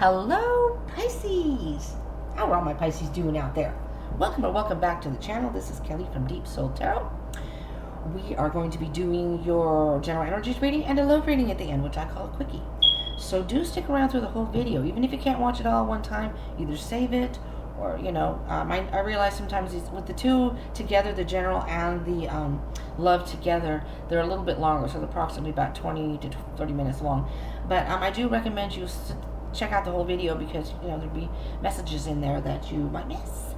Hello, Pisces! How are all my Pisces doing out there? Welcome back to the channel. This is Kelly from Deep Soul Tarot. We are going to be doing your general energies reading and a love reading at the end, which I call a quickie. So do stick around through the whole video. Even if you can't watch it all at one time, either save it or, I realize sometimes with the two together, the general and the love together, they're a little bit longer, so they're approximately about 20 to 30 minutes long. But I do recommend you check out the whole video because, there'll be messages in there that you might miss.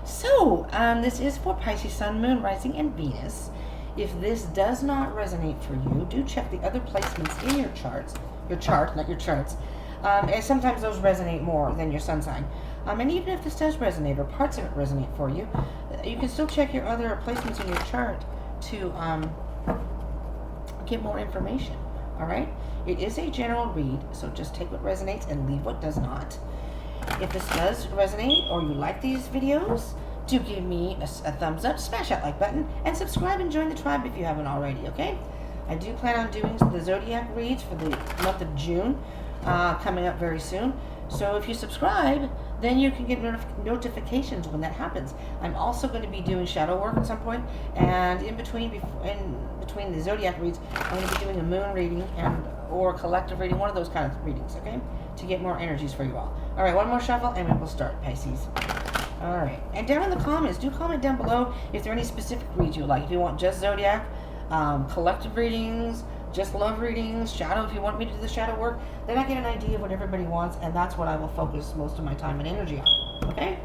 So, this is for Pisces, Sun, Moon, Rising, and Venus. If this does not resonate for you, do check the other placements in your charts. Your chart, not your charts. And sometimes those resonate more than your sun sign. And even if this does resonate, or parts of it resonate for you, you can still check your other placements in your chart to get more information. Alright? It is a general read, so just take what resonates and leave what does not. If this does resonate or you like these videos, do give me a thumbs up, smash that like button, and subscribe and join the tribe if you haven't already, okay? I do plan on doing the zodiac reads for the month of June coming up very soon. So if you subscribe, then you can get notifications when that happens. I'm also going to be doing shadow work at some point, and in between the zodiac reads, I'm going to be doing a moon reading or a collective reading, one of those kind of readings, okay? To get more energies for you all. All right, one more shuffle, and we will start, Pisces. All right, and down in the comments, do comment down below if there are any specific reads you like. If you want just zodiac, collective readings, just love readings, shadow, if you want me to do the shadow work, then I get an idea of what everybody wants, and that's what I will focus most of my time and energy on, okay?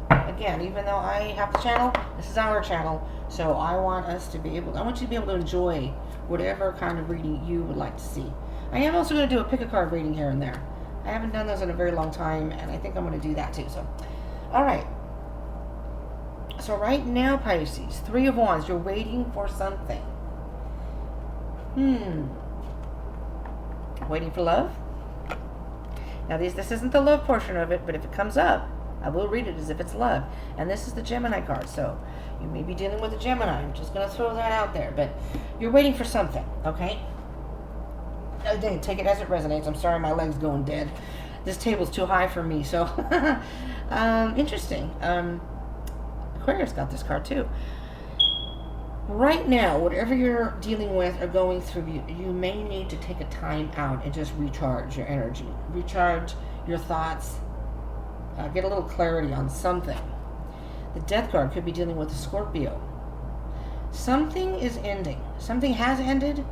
Again, even though I have the channel, this is our channel, so I want you to be able to enjoy whatever kind of reading you would like to see. I am also going to do a pick a card reading here and there. I haven't done those in a very long time, and I think I'm going to do that too, so. All right. So right now, Pisces, Three of Wands, you're waiting for something. Waiting for love? Now this isn't the love portion of it, but if it comes up, I will read it as if it's love. And this is the Gemini card, so you may be dealing with a Gemini. I'm just going to throw that out there, but you're waiting for something, okay? Take it as it resonates. I'm sorry, my leg's going dead. This table's too high for me, so interesting. Aquarius got this card too. Right now, whatever you're dealing with or going through, you may need to take a time out and just recharge your energy, recharge your thoughts, get a little clarity on something. The Death card could be dealing with a Scorpio. Something is ending. Something has ended.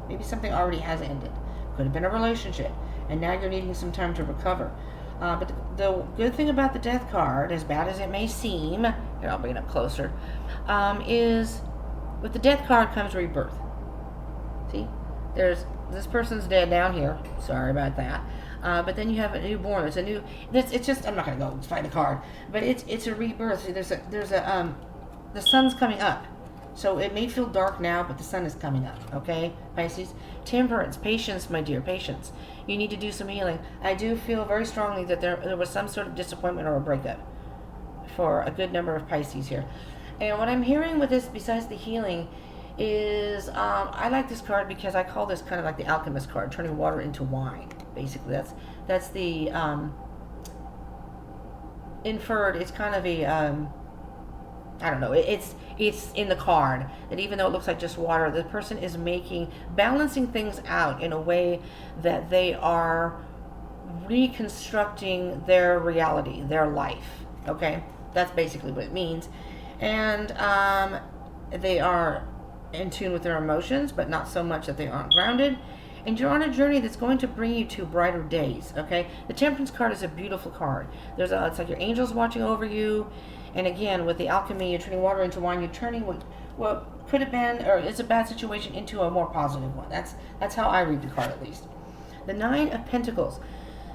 Maybe something already has ended. Could have been a relationship, and now you're needing some time to recover. But the good thing about the Death card, as bad as it may seem, here I'll bring it up closer, is with the Death card comes rebirth. See, this person's dead down here. Sorry about that. But then you have a newborn. It's just, I'm not gonna go find the card, but it's a rebirth. The sun's coming up. So it may feel dark now, but the sun is coming up, okay, Pisces? Temperance, patience, my dear, patience. You need to do some healing. I do feel very strongly that there was some sort of disappointment or a breakup for a good number of Pisces here. And what I'm hearing with this, besides the healing, is I like this card because I call this kind of like the alchemist card, turning water into wine, basically. That's the inferred. It's kind of a... I don't know, it's in the card that even though it looks like just water, the person is balancing things out in a way that they are reconstructing their reality, their life, okay? That's basically what it means. And they are in tune with their emotions, but not so much that they aren't grounded. And you're on a journey that's going to bring you to brighter days, okay? The Temperance card is a beautiful card. It's like your angels watching over you. And again, with the alchemy, you're turning water into wine. You're turning what could have been, or is a bad situation, into a more positive one. That's how I read the card, at least. The Nine of Pentacles.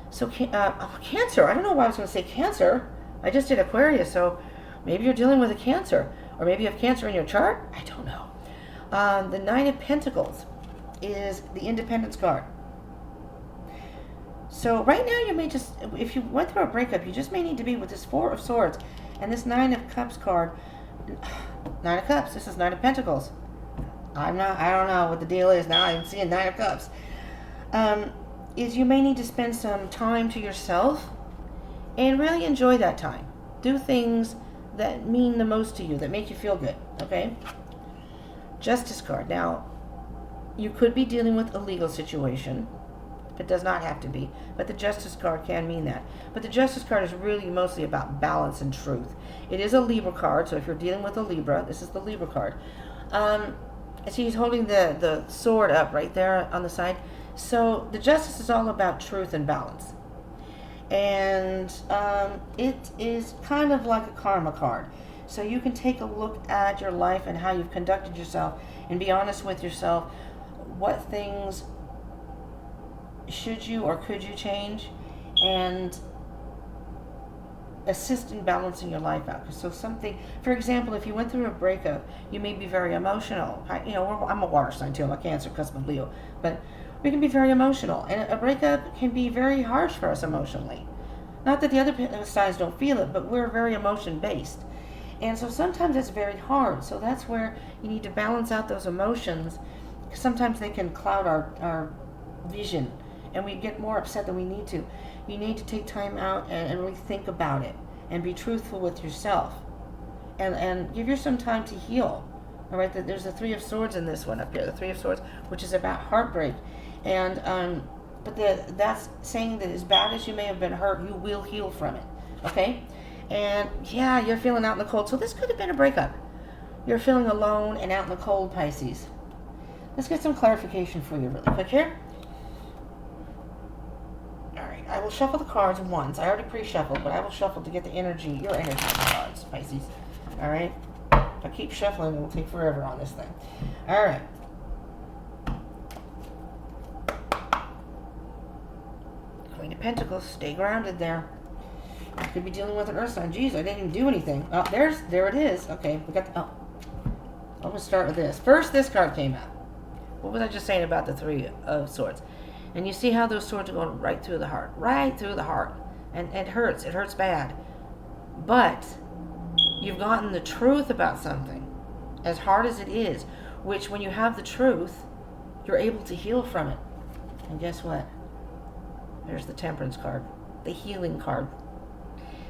So, Cancer. I don't know why I was going to say Cancer. I just did Aquarius, so maybe you're dealing with a Cancer. Or maybe you have Cancer in your chart. I don't know. The Nine of Pentacles is the Independence card. So right now you may just, if you went through a breakup, you just may need to be with this Four of Swords and this Nine of Cups card. Nine of Cups, this is Nine of Pentacles. I don't know what the deal is now. I'm seeing Nine of Cups. is you may need to spend some time to yourself and really enjoy that time. Do things that mean the most to you, that make you feel good, okay? Justice card. Now, you could be dealing with a legal situation. It does not have to be, but the Justice card can mean that. But the Justice card is really mostly about balance and truth. It is a Libra card, so if you're dealing with a Libra, this is the Libra card. He's holding the sword up right there on the side. So the Justice is all about truth and balance. And it is kind of like a karma card. So you can take a look at your life and how you've conducted yourself and be honest with yourself. What things should you or could you change, and assist in balancing your life out. So something, for example, if you went through a breakup, you may be very emotional. I'm a water sign too. I'm a Cancer, cusp of Leo, but we can be very emotional, and a breakup can be very harsh for us emotionally. Not that the other signs don't feel it, but we're very emotion based, and so sometimes it's very hard. So that's where you need to balance out those emotions. Sometimes they can cloud our vision, and we get more upset than we need to. You need to take time out and really think about it and be truthful with yourself, and give yourself some time to heal. All right, there's the Three of Swords in this one up here, the Three of Swords, which is about heartbreak. And but that's saying that as bad as you may have been hurt, you will heal from it. Okay? And yeah, you're feeling out in the cold. So this could have been a breakup. You're feeling alone and out in the cold, Pisces. Let's get some clarification for you really quick here. Alright, I will shuffle the cards once. I already pre-shuffled, but I will shuffle to get the energy, your energy cards, Pisces. Alright? If I keep shuffling, it will take forever on this thing. Alright. Queen of Pentacles, stay grounded there. You could be dealing with an earth sign. Geez, I didn't even do anything. Oh, there it is. Okay, we got the, I'm going to start with this. First, this card came out. What was I just saying about the Three of Swords? And you see how those swords are going right through the heart. Right through the heart. And it hurts. It hurts bad. But you've gotten the truth about something, as hard as it is, which when you have the truth, you're able to heal from it. And guess what? There's the Temperance card. The healing card.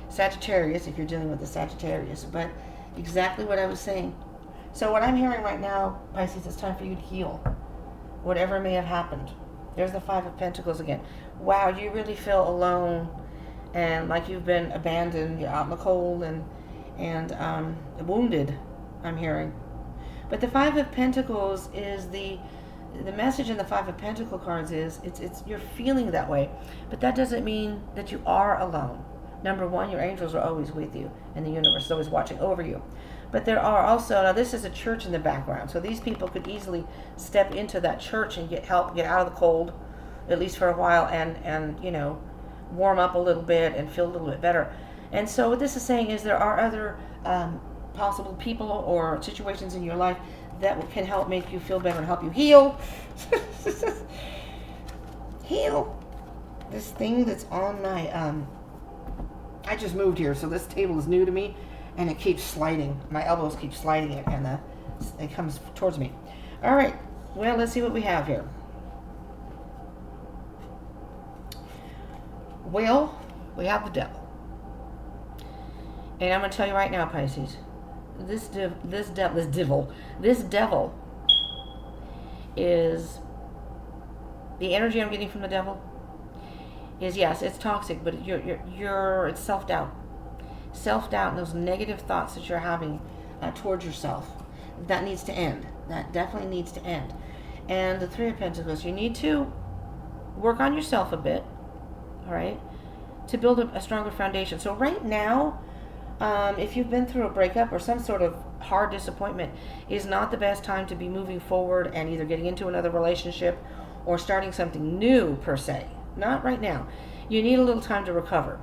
Sagittarius, if you're dealing with the Sagittarius. But exactly what I was saying. So what I'm hearing right now, Pisces, it's time for you to heal. Whatever may have happened. There's the Five of Pentacles again. Wow, you really feel alone and like you've been abandoned. You're out in the cold and wounded, I'm hearing. But the Five of Pentacles is the message in the Five of Pentacles cards is it's you're feeling that way, but that doesn't mean that you are alone. Number one, your angels are always with you, and the universe is always watching over you. But there are also, now this is a church in the background, so these people could easily step into that church and get help, get out of the cold, at least for a while, and warm up a little bit and feel a little bit better. And so what this is saying is there are other possible people or situations in your life that can help make you feel better and help you heal. Heal. This thing that's on my, I just moved here, so this table is new to me, and it keeps sliding. My elbows keep sliding it, and it comes towards me. All right, well, let's see what we have here. Well, we have the Devil. And I'm going to tell you right now, Pisces, this devil is, the energy I'm getting from the Devil is, yes, it's toxic, but it's self-doubt. Self-doubt and those negative thoughts that you're having towards yourself. That needs to end. That definitely needs to end. And the Three of Pentacles, you need to work on yourself a bit, all right, to build a stronger foundation. So right now, if you've been through a breakup or some sort of hard disappointment, is not the best time to be moving forward and either getting into another relationship or starting something new, per se. Not right now. You need a little time to recover.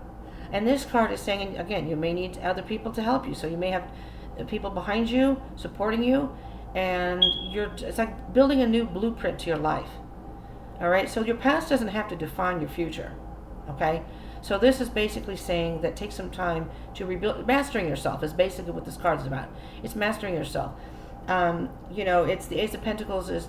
And this card is saying, again, you may need other people to help you. So you may have people behind you, supporting you, and it's like building a new blueprint to your life. All right? So your past doesn't have to define your future. Okay? So this is basically saying that take some time to rebuild. Mastering yourself is basically what this card is about. It's mastering yourself. It's the Ace of Pentacles is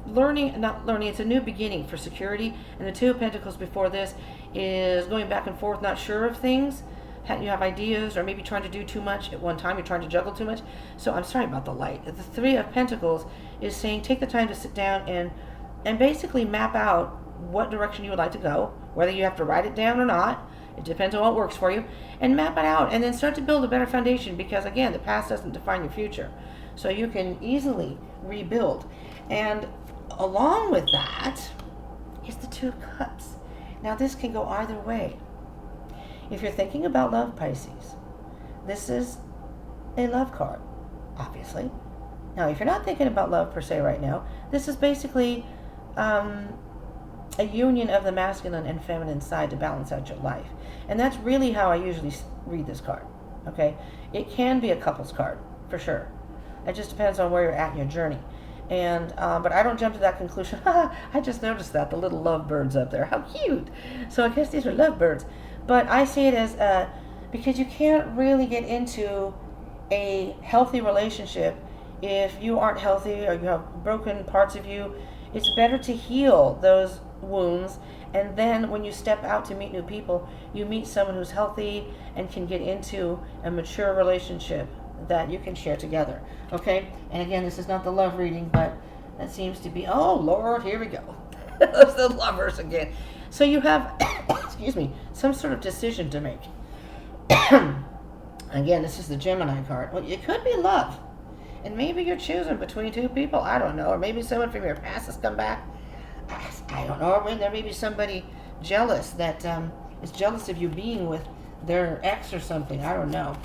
not learning, it's a new beginning for security. And the Two of Pentacles before this is going back and forth, not sure of things. You have ideas, or maybe trying to do too much at one time. You're trying to juggle too much. So I'm sorry about the light. The Three of Pentacles is saying take the time to sit down and basically map out what direction you would like to go, whether you have to write it down or not. It depends on what works for you. And map it out, and then start to build a better foundation, because, again, the past doesn't define your future. So you can easily rebuild. And along with that is the Two of Cups. Now, this can go either way. If you're thinking about love, Pisces, this is a love card, obviously. Now, if you're not thinking about love per se right now, this is basically a union of the masculine and feminine side to balance out your life. And that's really how I usually read this card, okay? It can be a couple's card, for sure. It just depends on where you're at in your journey. And but I don't jump to that conclusion. I just noticed that, the little lovebirds up there. How cute. So I guess these are lovebirds. But I see it as, because you can't really get into a healthy relationship if you aren't healthy or you have broken parts of you. It's better to heal those wounds, and then when you step out to meet new people, you meet someone who's healthy and can get into a mature relationship that you can share together. Okay? And again, this is not the love reading, but that seems to be, oh Lord, here we go. Those the lovers again. So you have, excuse me, some sort of decision to make. Again, this is the Gemini card. Well, it could be love. And maybe you're choosing between two people. I don't know. Or maybe someone from your past has come back. I don't know. Or there may be somebody jealous that is jealous of you being with their ex or something. I don't know.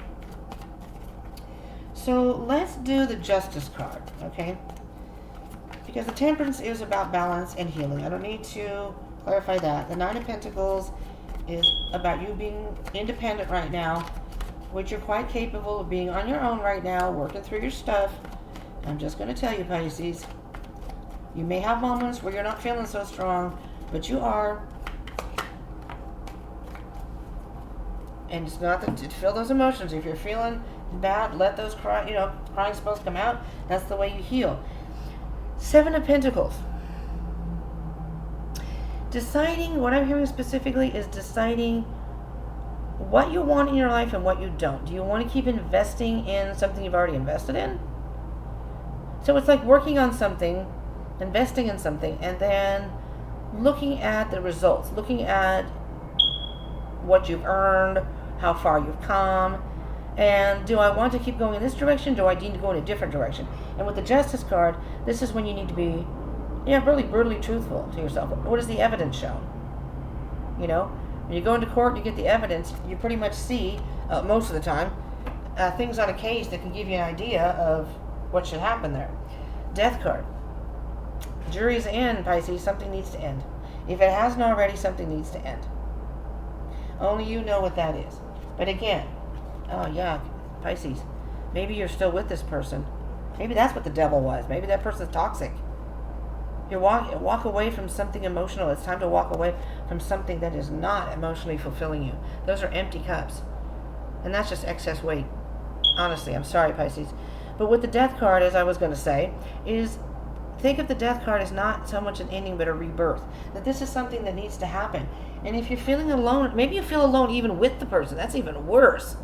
So let's do the Justice card, okay? Because the Temperance is about balance and healing. I don't need to clarify that. The Nine of Pentacles is about you being independent right now, which you're quite capable of being on your own right now, working through your stuff. I'm just going to tell you, Pisces, you may have moments where you're not feeling so strong, but you are. And it's not that to feel those emotions. If you're feeling bad, let those crying spells come out. That's the way you heal. Seven of Pentacles. Deciding, what I'm hearing specifically is deciding what you want in your life and what you don't. Do you want to keep investing in something you've already invested in? So it's like working on something, investing in something, and then looking at the results, looking at what you've earned, how far you've come, and do I want to keep going in this direction? Do I need to go in a different direction? And with the Justice card, this is when you need to be, really brutally truthful to yourself. What does the evidence show? When you go into court and you get the evidence, you pretty much see, most of the time, things on a case that can give you an idea of what should happen there. Death card. Jury's in, Pisces. Something needs to end. If it hasn't already, something needs to end. Only you know what that is. But again, oh yeah, Pisces, maybe you're still with this person. Maybe that's what the devil was. Maybe that person's toxic. You walk away from something emotional. It's time to walk away from something that is not emotionally fulfilling you. Those are empty cups. And that's just excess weight. Honestly, I'm sorry, Pisces. But with the Death card, as I was going to say, is think of the Death card as not so much an ending but a rebirth. That this is something that needs to happen. And if you're feeling alone, maybe you feel alone even with the person. That's even worse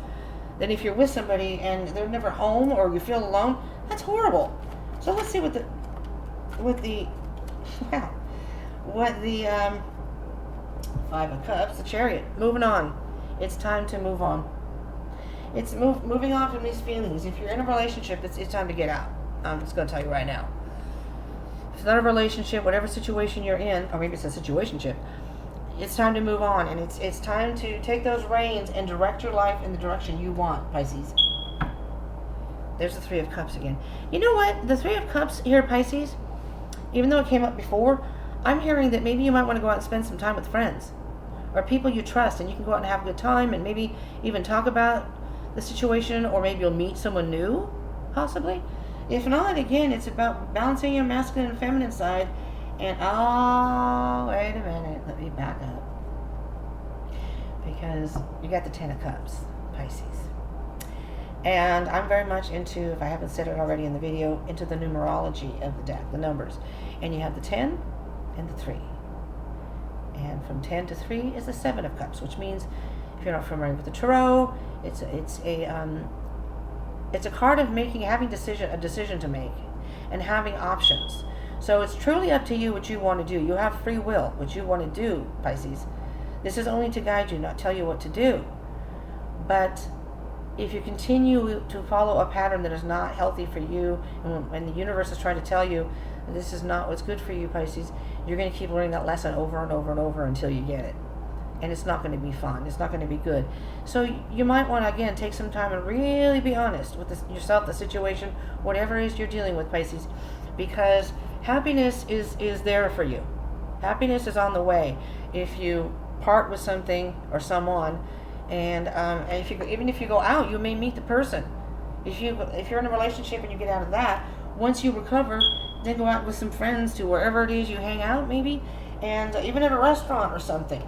than if you're with somebody and they're never home, or you feel alone. That's horrible. So let's see what the Five of Cups, the Chariot. Moving on. It's time to move on. It's moving on from these feelings. If you're in a relationship, it's time to get out. I'm just going to tell you right now. If it's not a relationship, whatever situation you're in, or maybe it's a situationship, it's time to move on. And it's time to take those reins and direct your life in the direction you want, Pisces. There's the Three of Cups again. You know what? The Three of Cups here, Pisces, even though it came up before, I'm hearing that maybe you might want to go out and spend some time with friends or people you trust, and you can go out and have a good time and maybe even talk about the situation, or maybe you'll meet someone new, possibly. If not, again, it's about balancing your masculine and feminine side. And, wait a minute, let me back up. Because you got the Ten of Cups, Pisces. And I'm very much into, if I haven't said it already in the video, into the numerology of the deck, the numbers. And you have the 10 and the 3. And from 10 to 3 is the 7 of Cups, which means, if you're not familiar with the Tarot, it's a card of having a decision to make, and having options. So it's truly up to you what you want to do. You have free will, what you want to do, Pisces. This is only to guide you, not tell you what to do. But if you continue to follow a pattern that is not healthy for you, and the universe is trying to tell you this is not what's good for you, Pisces, you're going to keep learning that lesson over and over and over until you get it. And it's not going to be fun. It's not going to be good. So you might want to, again, take some time and really be honest with yourself, the situation, whatever it is you're dealing with, Pisces, because happiness is there for you. Happiness is on the way. If you part with something or someone, and even if you go out, you may meet the person. If you're in a relationship and you get out of that, once you recover, then go out with some friends to wherever it is you hang out, maybe, and even at a restaurant or something,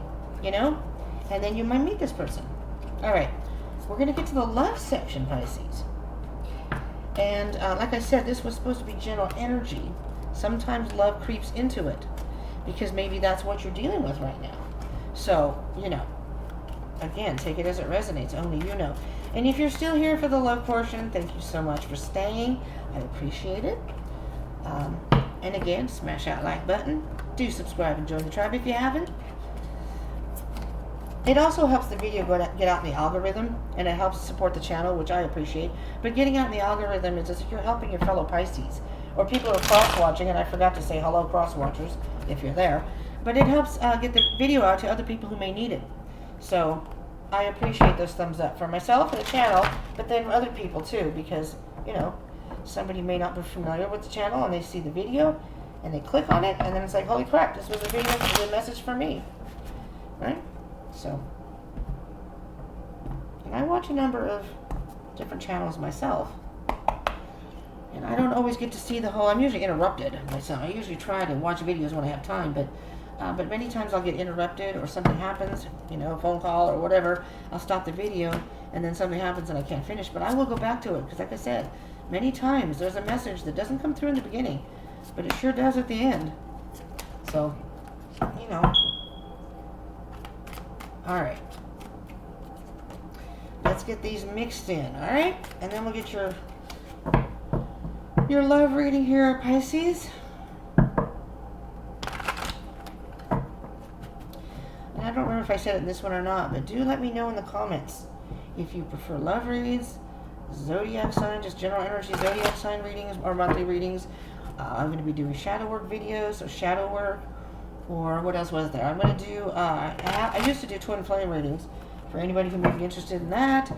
and then you might meet this person. All right, we're going to get to the love section, Pisces. And like I said, this was supposed to be general energy. Sometimes love creeps into it because maybe that's what you're dealing with right now. So, again, take it as it resonates. Only you know. And if you're still here for the love portion, thank you so much for staying. I appreciate it. And again, smash that like button. Do subscribe and join the tribe if you haven't. It also helps the video get out in the algorithm, and it helps support the channel, which I appreciate. But getting out in the algorithm is as if you're helping your fellow Pisces, or people who are cross-watching, and I forgot to say hello, cross-watchers, if you're there. But it helps get the video out to other people who may need it. So I appreciate those thumbs up for myself and the channel, but then other people too, because, somebody may not be familiar with the channel and they see the video and they click on it, and then it's like, holy crap, this was a video, this was a message for me. Right? So, and I watch a number of different channels myself, and I don't always get to see the whole, I'm usually interrupted myself. I usually try to watch videos when I have time, but many times I'll get interrupted, or something happens, a phone call or whatever. I'll stop the video, and then something happens and I can't finish, but I will go back to it, because like I said, many times there's a message that doesn't come through in the beginning, but it sure does at the end. So, Alright. Let's get these mixed in, alright? And then we'll get your love reading here, Pisces. And I don't remember if I said it in this one or not, but do let me know in the comments if you prefer love reads, zodiac sign, just general energy zodiac sign readings, or monthly readings. I'm going to be doing shadow work videos, so shadow work, or what else was there? I'm going to do, I used to do twin flame readings for anybody who may be interested in that.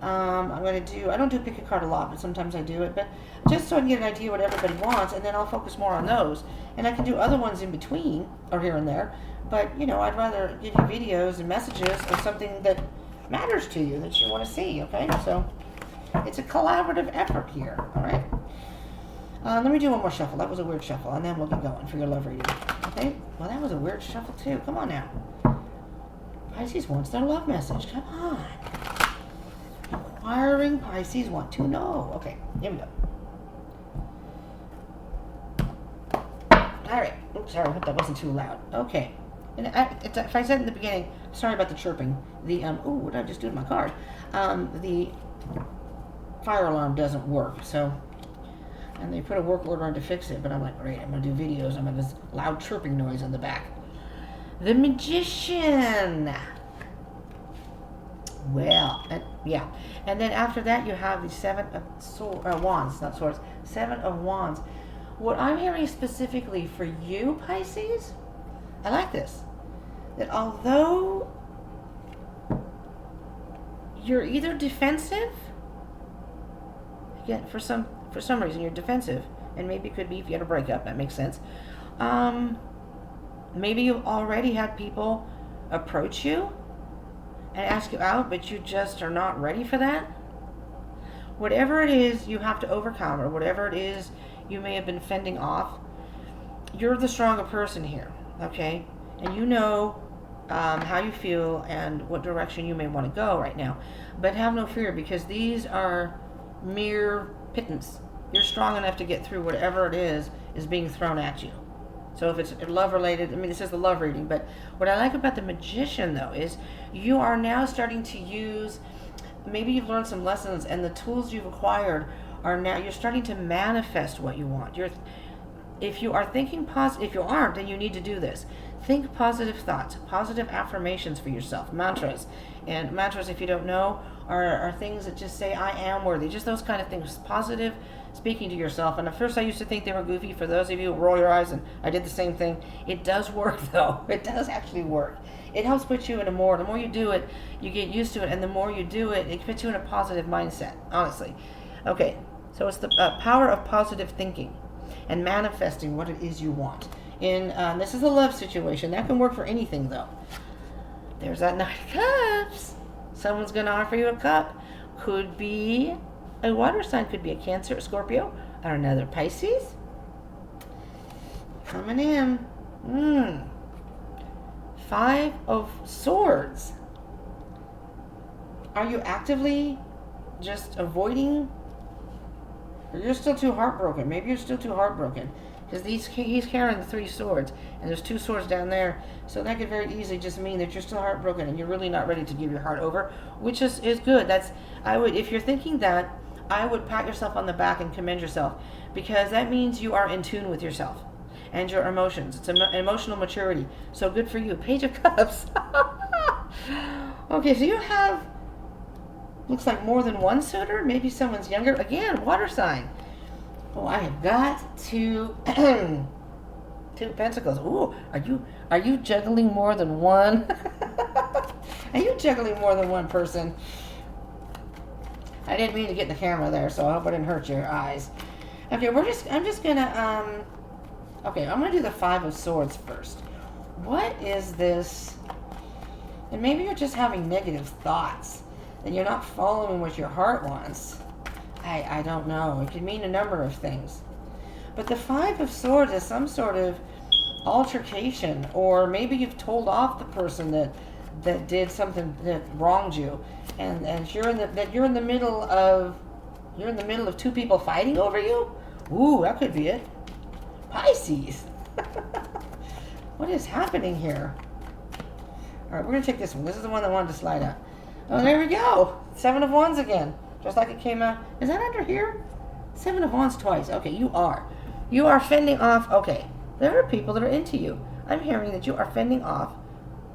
I'm going to do, I don't do pick a card a lot, but sometimes I do it, but just so I can get an idea what everybody wants, and then I'll focus more on those. And I can do other ones in between, or here and there, but, I'd rather give you videos and messages of something that matters to you, that you want to see, okay? So, it's a collaborative effort here, alright? Let me do one more shuffle. That was a weird shuffle, and then we'll get going for your love reading. Okay? Well, that was a weird shuffle, too. Come on now. Pisces wants their love message. Come on. Inquiring Pisces want to know. Okay, here we go. All right. Oops, sorry. I hope that wasn't too loud. Okay. And if I said in the beginning, sorry about the chirping. What did I just do to my card? The fire alarm doesn't work, so... And they put a work order on to fix it, but I'm like, great, I'm going to do videos. I'm going to have this loud chirping noise in the back. The Magician. Well, yeah. And then after that, you have the Seven of Wands, not swords. Seven of Wands. What I'm hearing specifically for you, Pisces, I like this. That although you're either defensive, again, for some reason you're defensive, and maybe it could be if you had a breakup, that makes sense. Maybe you've already had people approach you and ask you out, but you just are not ready for that. Whatever it is you have to overcome, or whatever it is you may have been fending off, you're the stronger person here, okay? And how you feel and what direction you may want to go right now. But have no fear, because these are mere pittance. You're strong enough to get through whatever it is being thrown at you. So if it's love related, I mean, this is the love reading, but what I like about the Magician, though, is you are now starting to use, maybe you've learned some lessons, and the tools you've acquired are now, you're starting to manifest what you want. If you are thinking positive, if you aren't, then you need to do this. Think positive thoughts, positive affirmations for yourself, mantras. And mantras, if you don't know, are things that just say, I am worthy. Just those kind of things. Positive speaking to yourself. And at first I used to think they were goofy. For those of you who roll your eyes, and I did the same thing. It does work, though. It does actually work. It helps put you in the more you do it, you get used to it. And the more you do it, it puts you in a positive mindset, honestly. Okay, so it's the power of positive thinking and manifesting what it is you want. This is a love situation. That can work for anything, though. There's that Knight of Cups. Someone's going to offer you a cup. Could be a water sign. Could be a Cancer, a Scorpio, or another Pisces. Coming in. 5 of Swords. Are you actively just avoiding? Or you're still too heartbroken. Maybe you're still too heartbroken. Because he's carrying the 3 swords, and there's 2 swords down there. So that could very easily just mean that you're still heartbroken and you're really not ready to give your heart over, which is good. If you're thinking that, I would pat yourself on the back and commend yourself, because that means you are in tune with yourself and your emotions. It's emotional maturity. So good for you. Page of Cups. Okay, so you have, looks like more than one suitor. Maybe someone's younger. Again, water sign. Oh, I have got 2 Pentacles. Ooh, are you juggling more than one? Are you juggling more than one person? I didn't mean to get the camera there, so I hope I didn't hurt your eyes. Okay, I'm just gonna okay, I'm gonna do the 5 of Swords first. What is this? And maybe you're just having negative thoughts and you're not following what your heart wants. I don't know. It could mean a number of things. But the 5 of Swords is some sort of altercation, or maybe you've told off the person that did something that wronged you, and you're in the middle of 2 people fighting over you. Ooh, that could be it. Pisces. What is happening here? All right, we're gonna take this one. This is the one that wanted to slide out. Oh, there we go. 7 of Wands again. Just like it came out. Is that under here? 7 of Wands twice. Okay, you are fending off. Okay, there are people that are into you. I'm hearing that you are fending off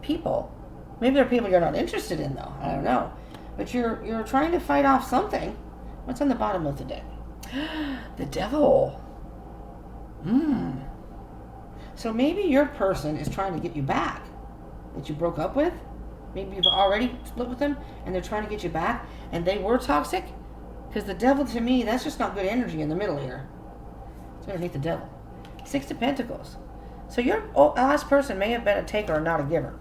people. Maybe there are people you're not interested in, though. I don't know. But you're trying to fight off something. What's on the bottom of the deck? The Devil. So maybe your person is trying to get you back that you broke up with. Maybe you've already split with them and they're trying to get you back, and they were toxic. Because the Devil, to me, that's just not good energy in the middle here. It's underneath the Devil. 6 of Pentacles. So your last person may have been a taker and not a giver.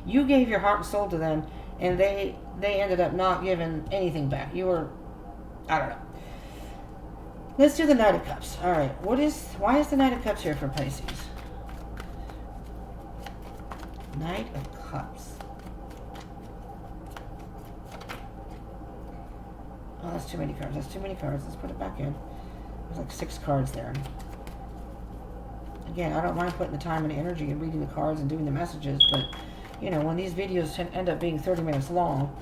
You gave your heart and soul to them, and they ended up not giving anything back. You were, I don't know. Let's do the Knight of Cups. All right. Why is the Knight of Cups here for Pisces? Knight of Cups. Oh, that's too many cards. That's too many cards. Let's put it back in. There's like 6 cards there. Again, I don't mind putting the time and energy and reading the cards and doing the messages, but, you know, when these videos end up being 30 minutes long,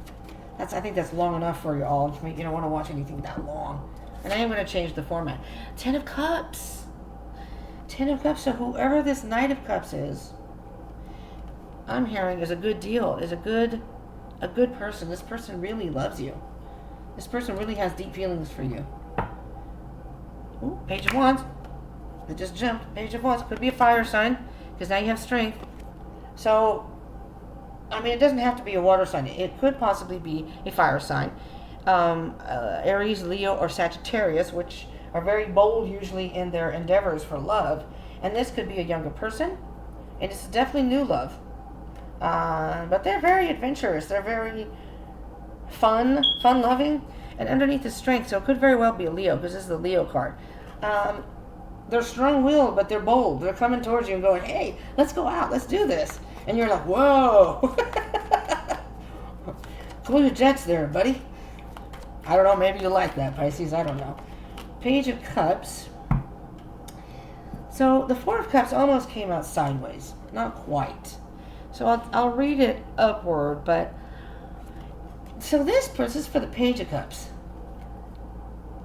I think that's long enough for you all. You don't want to watch anything that long. And I am going to change the format. 10 of Cups. 10 of Cups. So whoever this Knight of Cups is, I'm hearing is a good deal, is a good person. This person really loves you. This person really has deep feelings for you. Ooh, Page of Wands. It just jumped. Page of Wands. Could be a fire sign, because now you have strength. So, I mean, it doesn't have to be a water sign. It could possibly be a fire sign. Aries, Leo, or Sagittarius, which are very bold usually in their endeavors for love. And this could be a younger person. And it's definitely new love. But they're very adventurous. They're very fun-loving. And underneath is strength, so it could very well be a Leo, because this is the Leo card. they're strong-willed, but they're bold. They're coming towards you and going, hey, let's go out, let's do this. And you're like, whoa. Cool your jets there, buddy. I don't know, maybe you like that, Pisces, I don't know. Page of Cups. So the Four of Cups almost came out sideways. Not quite. So I'll read it upward, but... So this is for the Page of Cups.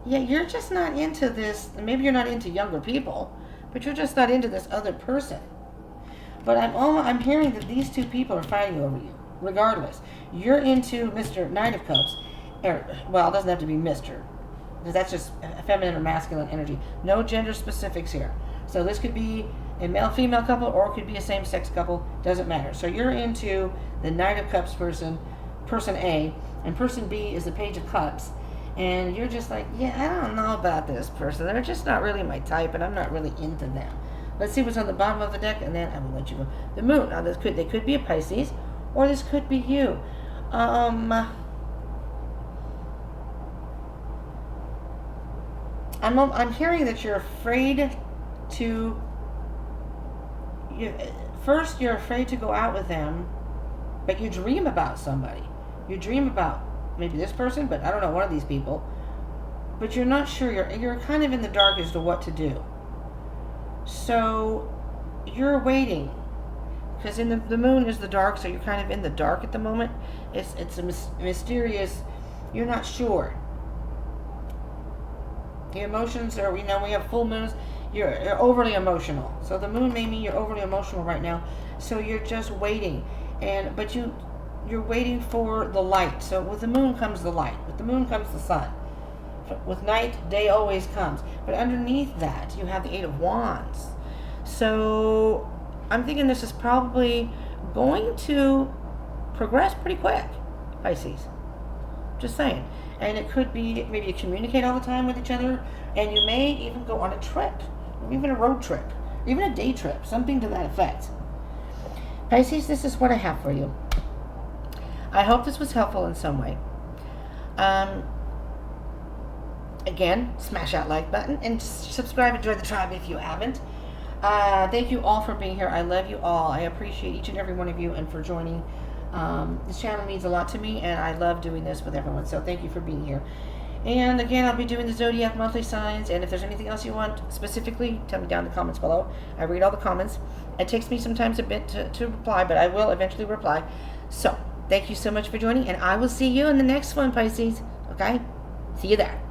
Yeah, you're just not into this. Maybe you're not into younger people, but you're just not into this other person. But I'm hearing that these two people are fighting over you, regardless. You're into Mr. Knight of Cups. Well, it doesn't have to be Mr. Because that's just a feminine or masculine energy. No gender specifics here. So this could be a male-female couple, or it could be a same-sex couple. Doesn't matter. So you're into the Knight of Cups person A, and person B is the Page of Cups. And you're just like, yeah, I don't know about this person. They're just not really my type, and I'm not really into them. Let's see what's on the bottom of the deck, and then I will let you go. The Moon. Now, they could be a Pisces, or this could be you. I'm hearing that you're afraid to... First, you're afraid to go out with them, but you dream about somebody. You dream about maybe this person, but I don't know, one of these people. But you're not sure. You're kind of in the dark as to what to do. So you're waiting, because in the moon is the dark, so you're kind of in the dark at the moment. It's a mysterious. You're not sure. The emotions are, we have full moons. You're overly emotional. So the moon may mean you're overly emotional right now. So you're just waiting, but you're waiting for the light. So with the moon comes the light. With the moon comes the sun. With night, day always comes. But underneath that, you have the Eight of Wands. So I'm thinking this is probably going to progress pretty quick, Pisces. Just saying. And it could be maybe you communicate all the time with each other, and you may even go on a trip, even a road trip, even a day trip, something to that effect. Pisces, this is what I have for you. I hope this was helpful in some way. Again, smash that like button and subscribe and join the tribe if you haven't. Thank you all for being here. I love you all. I appreciate each and every one of you and for joining. This channel means a lot to me, and I love doing this with everyone. So thank you for being here. And again, I'll be doing the Zodiac monthly signs, and if there's anything else you want specifically, tell me down in the comments below. I read all the comments. It takes me sometimes a bit to reply, but I will eventually reply. So thank you so much for joining, and I will see you in the next one, Pisces. Okay? See you there.